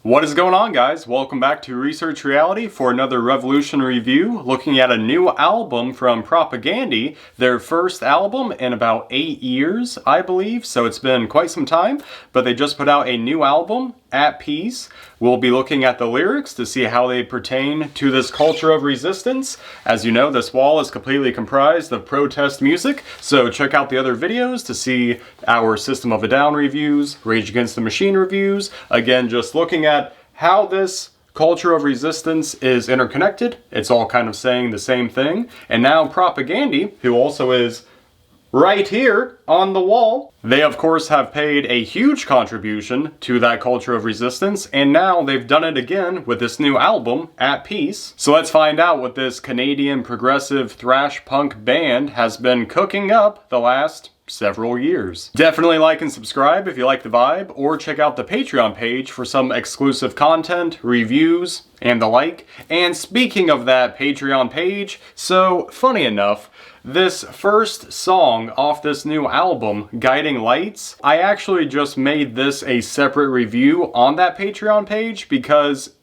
What is going on, guys? Welcome back to Research Reality for another Revolution review, looking at a new album from Propagandhi, their first album in about 8 years, I believe, so it's been quite some time, but they just put out a new album, At Peace. We'll be looking at the lyrics to see how they pertain to this culture of resistance. As you know, this wall is completely comprised of protest music, so check out the other videos to see our System of a Down reviews, Rage Against the Machine reviews. Again, just looking at how this culture of resistance is interconnected. It's all kind of saying the same thing. And now Propagandhi, who also is right here on the wall, they of course have paid a huge contribution to that culture of resistance, and now they've done it again with this new album, At Peace. So let's find out what this Canadian progressive thrash punk band has been cooking up the last several years. Definitely like and subscribe if you like the vibe, or check out the Patreon page for some exclusive content, reviews, and the like. And speaking of that Patreon page, so funny enough, this first song off this new album, Guiding Lights, I actually just made this a separate review on that Patreon page because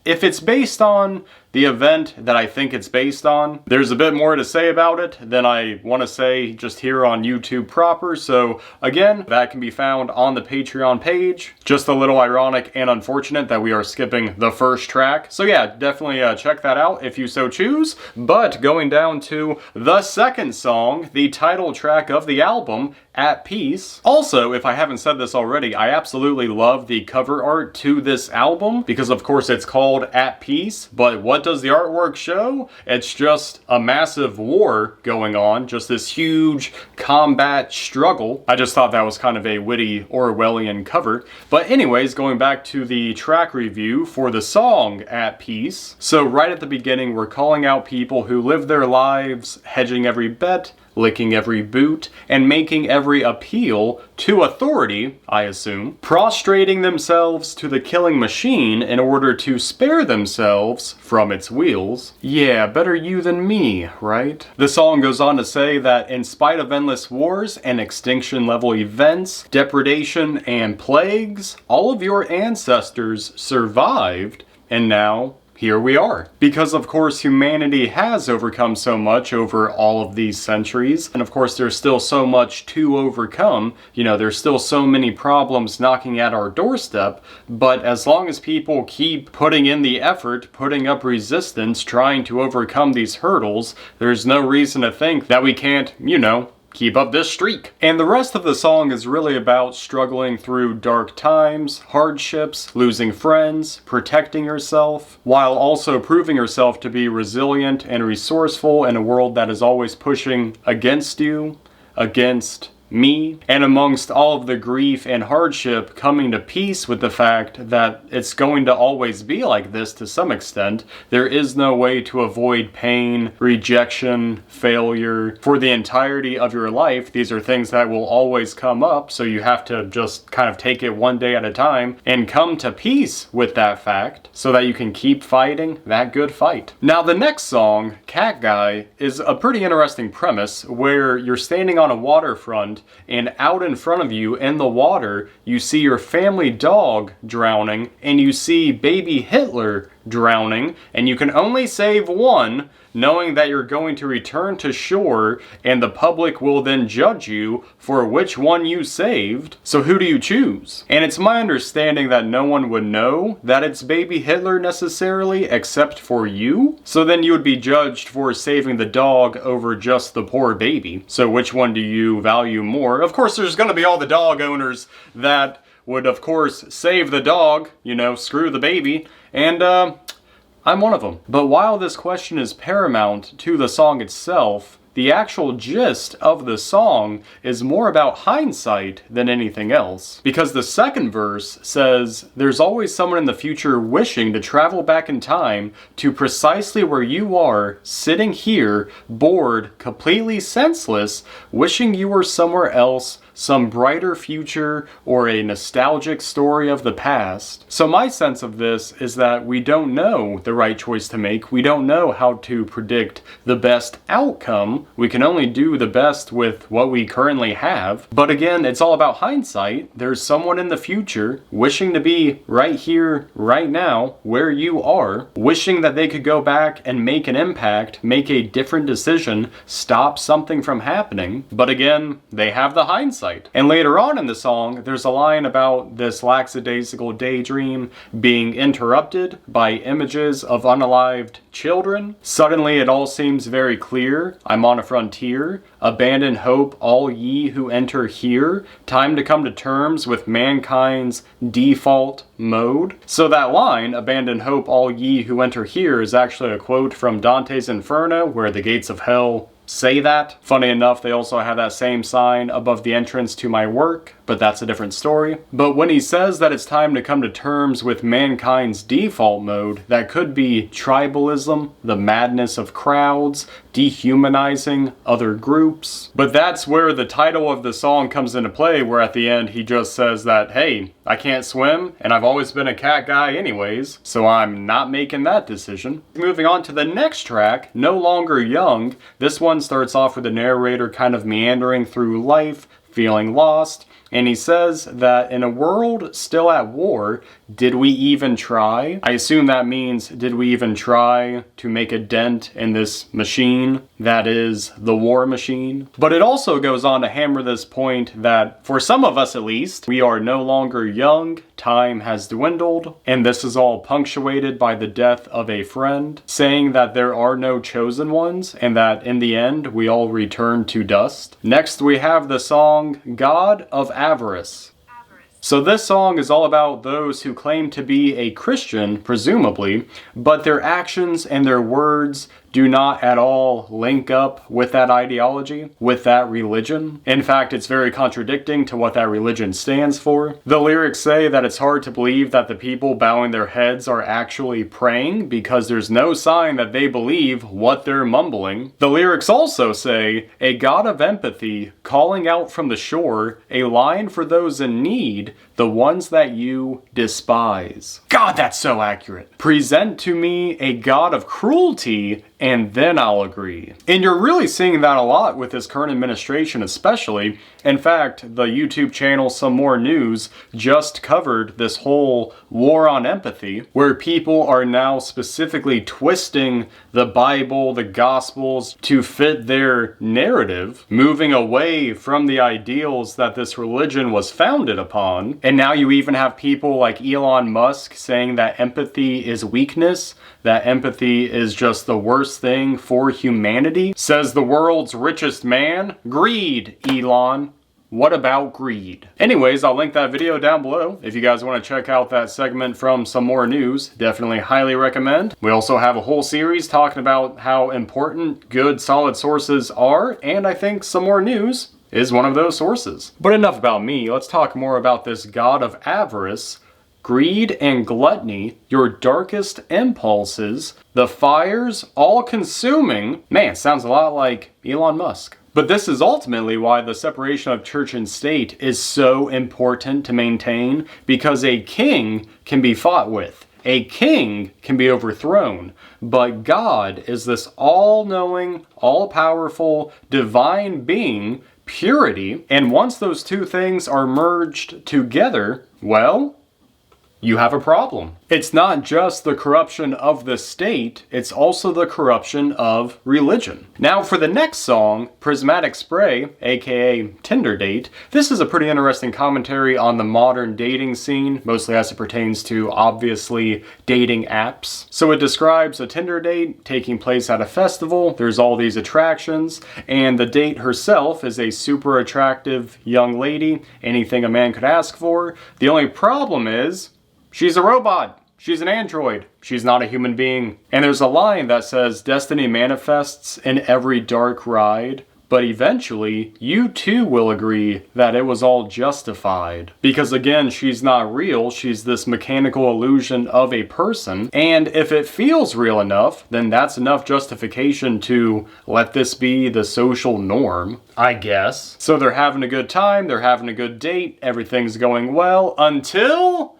if it's based on the event that I think it's based on, there's a bit more to say about it than I want to say just here on YouTube proper. So again, that can be found on the Patreon page. Just a little ironic and unfortunate that we are skipping the first track. So yeah, definitely check that out if you so choose. But going down to the second song, the title track of the album, At Peace. Also, if I haven't said this already, I absolutely love the cover art to this album because of course it's called At Peace, but what does the artwork show? It's just a massive war going on, just this huge combat struggle. I just thought that was kind of a witty Orwellian cover. But anyways, going back to the track review for the song At Peace. So right at the beginning, we're calling out people who live their lives hedging every bet, licking every boot, and making every appeal to authority, I assume, prostrating themselves to the killing machine in order to spare themselves from its wheels. Yeah, better you than me, right? The song goes on to say that in spite of endless wars and extinction-level events, depredation, and plagues, all of your ancestors survived, and now here we are. Because of course humanity has overcome so much over all of these centuries, and of course there's still so much to overcome. You know, there's still so many problems knocking at our doorstep, but as long as people keep putting in the effort, putting up resistance, trying to overcome these hurdles, there's no reason to think that we can't, you know, keep up this streak. And the rest of the song is really about struggling through dark times, hardships, losing friends, protecting yourself, while also proving yourself to be resilient and resourceful in a world that is always pushing against you, against me, and amongst all of the grief and hardship, coming to peace with the fact that it's going to always be like this to some extent. There is no way to avoid pain, rejection, failure for the entirety of your life. These are things that will always come up, so you have to just kind of take it one day at a time and come to peace with that fact so that you can keep fighting that good fight. Now the next song, Cat Guy, is a pretty interesting premise where you're standing on a waterfront and out in front of you in the water you see your family dog drowning and you see baby Hitler drowning, and you can only save one, knowing that you're going to return to shore and the public will then judge you for which one you saved. So who do you choose? And it's my understanding that no one would know that it's baby Hitler necessarily except for you. So then you would be judged for saving the dog over just the poor baby. So which one do you value more? Of course there's going to be all the dog owners that would of course save the dog, you know, screw the baby, and I'm one of them. But while this question is paramount to the song itself, the actual gist of the song is more about hindsight than anything else. Because the second verse says, there's always someone in the future wishing to travel back in time to precisely where you are, sitting here, bored, completely senseless, wishing you were somewhere else some brighter future or a nostalgic story of the past. So my sense of this is that we don't know the right choice to make. We don't know how to predict the best outcome. We can only do the best with what we currently have. But again, it's all about hindsight. There's someone in the future wishing to be right here, right now, where you are, wishing that they could go back and make an impact, make a different decision, stop something from happening. But again, they have the hindsight. And later on in the song, there's a line about this lackadaisical daydream being interrupted by images of unalived children. Suddenly it all seems very clear. I'm on a frontier. Abandon hope, all ye who enter here. Time to come to terms with mankind's default mode. So that line, abandon hope, all ye who enter here, is actually a quote from Dante's Inferno, where the gates of hell say that. Funny enough, they also have that same sign above the entrance to my work, but that's a different story. But when he says that it's time to come to terms with mankind's default mode, that could be tribalism, the madness of crowds, dehumanizing other groups. But that's where the title of the song comes into play, where at the end he just says that, hey, I can't swim, and I've always been a cat guy anyways, so I'm not making that decision. Moving on to the next track, No Longer Young. This one starts off with the narrator kind of meandering through life, feeling lost, and he says that in a world still at war, did we even try? I assume that means, did we even try to make a dent in this machine that is the war machine? But it also goes on to hammer this point that, for some of us at least, we are no longer young, time has dwindled, and this is all punctuated by the death of a friend, saying that there are no chosen ones, and that in the end, we all return to dust. Next, we have the song, God of Avarice. So this song is all about those who claim to be a Christian, presumably, but their actions and their words do not at all link up with that ideology, with that religion. In fact, it's very contradicting to what that religion stands for. The lyrics say that it's hard to believe that the people bowing their heads are actually praying because there's no sign that they believe what they're mumbling. The lyrics also say, a God of empathy calling out from the shore, a line for those in need, the ones that you despise. God, that's so accurate. Present to me a God of cruelty, and then I'll agree. And you're really seeing that a lot with this current administration especially. In fact, the YouTube channel Some More News just covered this whole war on empathy, where people are now specifically twisting the Bible, the Gospels, to fit their narrative, moving away from the ideals that this religion was founded upon. And now you even have people like Elon Musk saying that empathy is weakness, that empathy is just the worst thing for humanity. Says the world's richest man, greed, Elon. What about greed? Anyways, I'll link that video down below. If you guys want to check out that segment from Some More News, definitely highly recommend. We also have a whole series talking about how important good, solid sources are, and I think Some More News is one of those sources. But enough about me, let's talk more about this God of avarice. Greed and gluttony, your darkest impulses, the fires all consuming. Man, sounds a lot like Elon Musk. But this is ultimately why the separation of church and state is so important to maintain, because a king can be fought with. A king can be overthrown, but God is this all-knowing, all-powerful, divine being, purity, and once those two things are merged together, well, you have a problem. It's not just the corruption of the state, it's also the corruption of religion. Now for the next song, Prismatic Spray, aka Tinder Date, this is a pretty interesting commentary on the modern dating scene, mostly as it pertains to, obviously, dating apps. So it describes a Tinder date taking place at a festival, there's all these attractions, and the date herself is a super attractive young lady, anything a man could ask for. The only problem is, she's a robot. She's an android. She's not a human being. And there's a line that says, destiny manifests in every dark ride, but eventually you too will agree that it was all justified. Because again, she's not real, she's this mechanical illusion of a person, and if it feels real enough, then that's enough justification to let this be the social norm, I guess. So they're having a good time, they're having a good date, everything's going well, until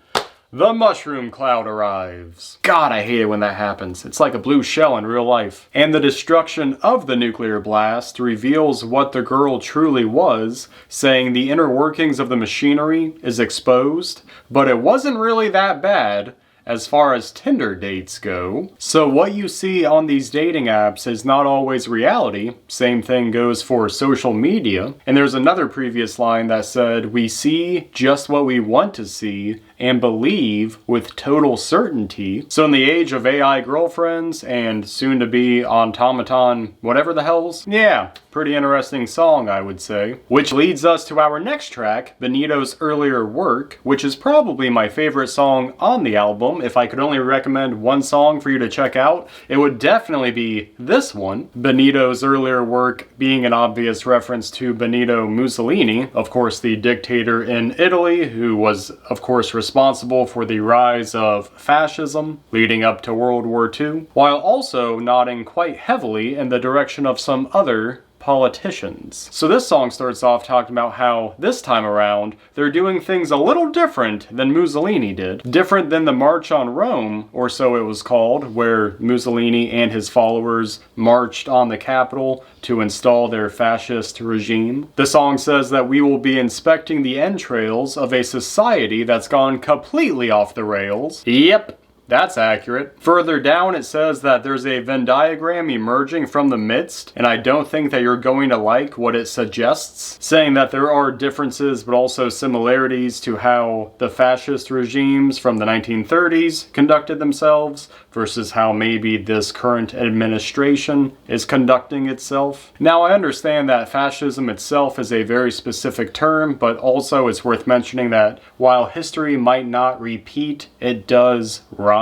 the mushroom cloud arrives. God, I hate it when that happens. It's like a blue shell in real life. And the destruction of the nuclear blast reveals what the girl truly was, saying the inner workings of the machinery is exposed, but it wasn't really that bad as far as Tinder dates go. So what you see on these dating apps is not always reality. Same thing goes for social media. And there's another previous line that said, "We see just what we want to see and believe with total certainty." So in the age of AI girlfriends and soon to be automaton whatever the hell's, yeah, pretty interesting song, I would say. Which leads us to our next track, Benito's earlier work, which is probably my favorite song on the album. If I could only recommend one song for you to check out, it would definitely be this one. Benito's earlier work being an obvious reference to Benito Mussolini, of course the dictator in Italy, who was of course responsible for the rise of fascism leading up to World War II, while also nodding quite heavily in the direction of some other politicians. So this song starts off talking about how this time around they're doing things a little different than Mussolini did. Different than the March on Rome, or so it was called, where Mussolini and his followers marched on the Capitol to install their fascist regime. The song says that we will be inspecting the entrails of a society that's gone completely off the rails. Yep. That's accurate. Further down it says that there's a Venn diagram emerging from the midst, and I don't think that you're going to like what it suggests, saying that there are differences but also similarities to how the fascist regimes from the 1930s conducted themselves versus how maybe this current administration is conducting itself. Now I understand that fascism itself is a very specific term, but also it's worth mentioning that while history might not repeat, it does rhyme.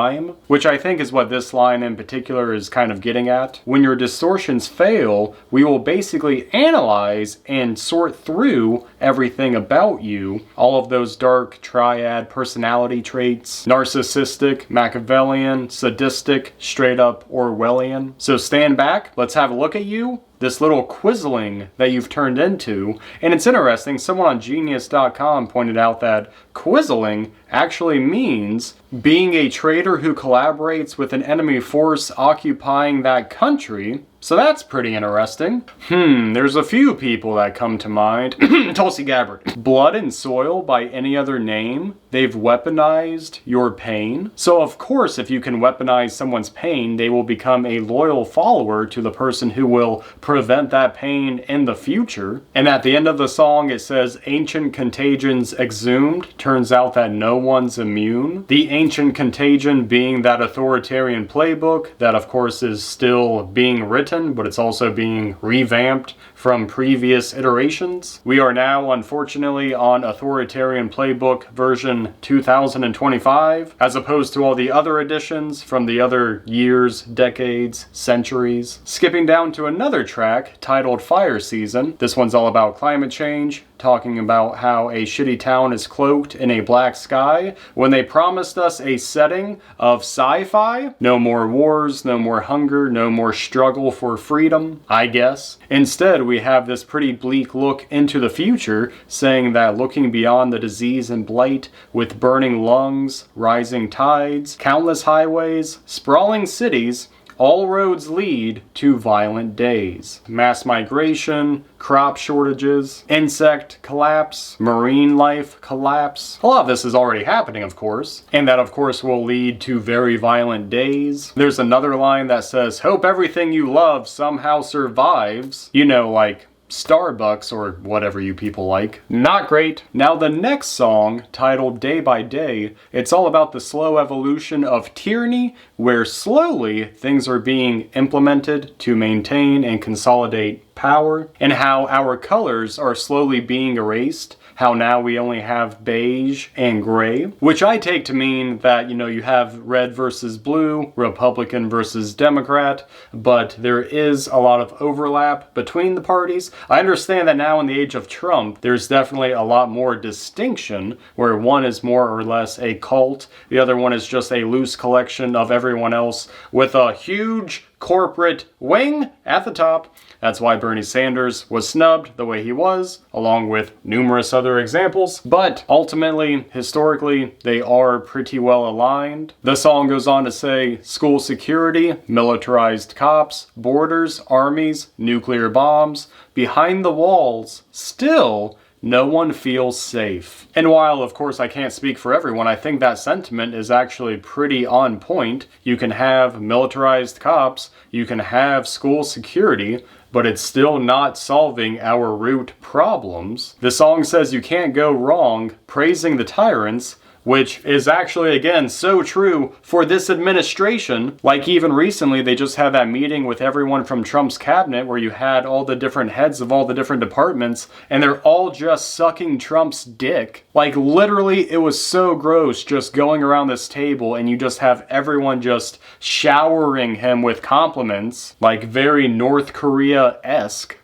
Which I think is what this line in particular is kind of getting at. When your distortions fail, we will basically analyze and sort through everything about you, all of those dark triad personality traits, narcissistic, Machiavellian, sadistic, straight up Orwellian. So stand back, let's have a look at you, this little quizzling that you've turned into. And it's interesting, someone on Genius.com pointed out that quizzling actually means being a traitor who collaborates with an enemy force occupying that country. So that's pretty interesting. There's a few people that come to mind. Tulsi Gabbard. Blood and soil by any other name. They've weaponized your pain. So of course, if you can weaponize someone's pain, they will become a loyal follower to the person who will prevent that pain in the future. And at the end of the song, it says, ancient contagions exhumed. Turns out that no one's immune. The ancient contagion being that authoritarian playbook that of course is still being written, but it's also being revamped from previous iterations. We are now, unfortunately, on authoritarian playbook version 2025, as opposed to all the other editions from the other years, decades, centuries. Skipping down to another track titled Fire Season. This one's all about climate change, talking about how a shitty town is cloaked in a black sky when they promised us a setting of sci-fi. No more wars, no more hunger, no more struggle for freedom, I guess. Instead, we have this pretty bleak look into the future, saying that looking beyond the disease and blight with burning lungs, rising tides, countless highways, sprawling cities, all roads lead to violent days. Mass migration, crop shortages, insect collapse, marine life collapse. A lot of this is already happening, of course, and that of course will lead to very violent days. There's another line that says, hope everything you love somehow survives. You know, like Starbucks or whatever you people like. Not great. Now the next song, titled Day by Day, it's all about the slow evolution of tyranny, where slowly things are being implemented to maintain and consolidate power, and how our colors are slowly being erased how now we only have beige and gray, which I take to mean that, you have red versus blue, Republican versus Democrat, but there is a lot of overlap between the parties. I understand that now in the age of Trump, there's definitely a lot more distinction, where one is more or less a cult, the other one is just a loose collection of everyone else with a huge corporate wing at the top. That's why Bernie Sanders was snubbed the way he was, along with numerous other examples. But ultimately, historically, they are pretty well aligned. The song goes on to say, school security, militarized cops, borders, armies, nuclear bombs, behind the walls, still no one feels safe. And while, of course, I can't speak for everyone, I think that sentiment is actually pretty on point. You can have militarized cops, you can have school security, but it's still not solving our root problems. The song says you can't go wrong praising the tyrants, which is actually, again, so true for this administration. Like even recently, they just had that meeting with everyone from Trump's cabinet where you had all the different heads of all the different departments, and they're all just sucking Trump's dick. Like literally, it was so gross just going around this table and you just have everyone just showering him with compliments, like very North Korea-esque.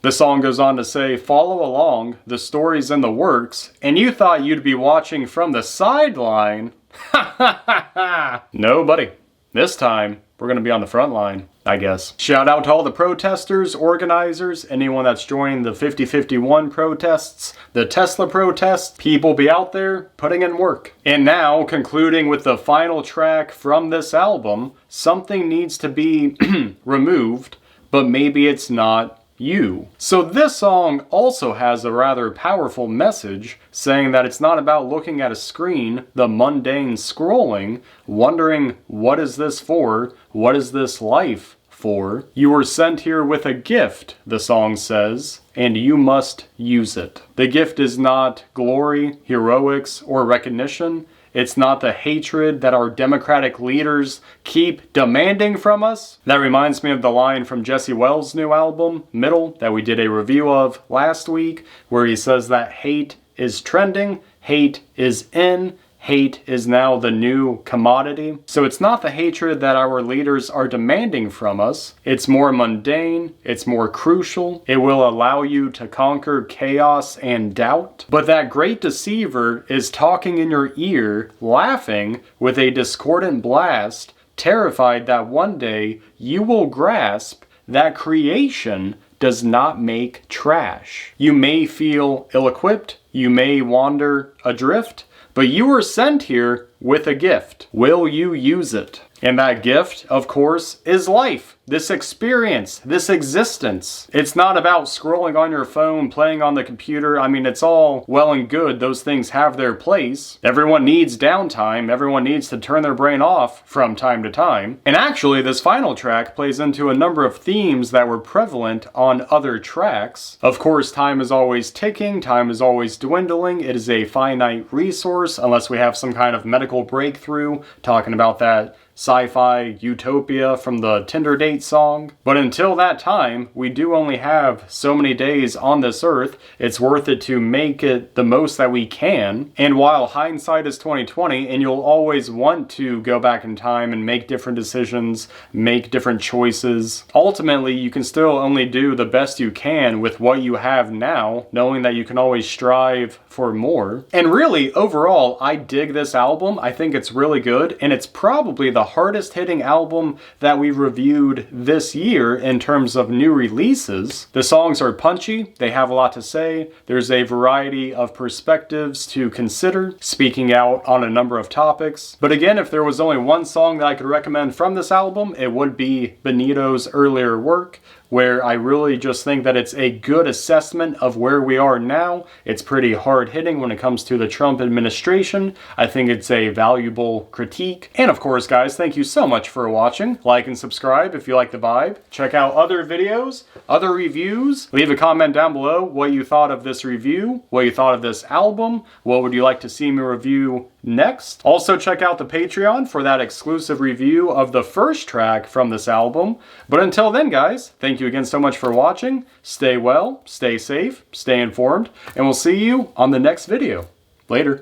The song goes on to say, follow along, the story's in the works, and you thought you'd be watching from the sideline? Ha ha ha ha! No, buddy. This time, we're gonna be on the front line, I guess. Shout out to all the protesters, organizers, anyone that's joining the 5051 protests, the Tesla protests. People be out there putting in work. And now, concluding with the final track from this album, something needs to be removed, but maybe it's not you. So this song also has a rather powerful message saying that it's not about looking at a screen, the mundane scrolling, wondering what is this for, what is this life for. You were sent here with a gift, the song says, and you must use it. The gift is not glory, heroics, or recognition. It's not the hatred that our democratic leaders keep demanding from us. That reminds me of the line from Jesse Wells' new album, Middle, that we did a review of last week, where he says that hate is trending, hate is in, hate is now the new commodity. So it's not the hatred that our leaders are demanding from us. It's more mundane, it's more crucial. It will allow you to conquer chaos and doubt. But that great deceiver is talking in your ear, laughing with a discordant blast, terrified that one day you will grasp that creation does not make trash. You may feel ill-equipped, you may wander adrift, but you were sent here with a gift. Will you use it? And that gift, of course, is life. This experience, this existence. It's not about scrolling on your phone, playing on the computer. I mean, it's all well and good. Those things have their place. Everyone needs downtime. Everyone needs to turn their brain off from time to time. And actually, this final track plays into a number of themes that were prevalent on other tracks. Of course, time is always ticking. Time is always dwindling. It is a finite resource unless we have some kind of medical breakthrough talking about that sci-fi utopia from the Tinder Date song. But until that time, we do only have so many days on this earth. It's worth it to make it the most that we can. And while hindsight is 20/20, and you'll always want to go back in time and make different decisions, make different choices, ultimately you can still only do the best you can with what you have now, knowing that you can always strive for more. And really, overall, I dig this album. I think it's really good, and it's probably the hardest hitting album that we reviewed this year in terms of new releases. The songs are punchy, they have a lot to say, there's a variety of perspectives to consider, speaking out on a number of topics. But again, if there was only one song that I could recommend from this album, it would be Benito's earlier work, where I really just think that it's a good assessment of where we are now. It's pretty hard-hitting when it comes to the Trump administration. I think it's a valuable critique. And of course, guys, thank you so much for watching. Like and subscribe if you like the vibe. Check out other videos, other reviews. Leave a comment down below what you thought of this review, what you thought of this album, what would you like to see me review next. Also check out the Patreon for that exclusive review of the first track from this album. But until then, guys, thank you thank you again so much for watching. Stay well, stay safe, stay informed, and we'll see you on the next video. Later.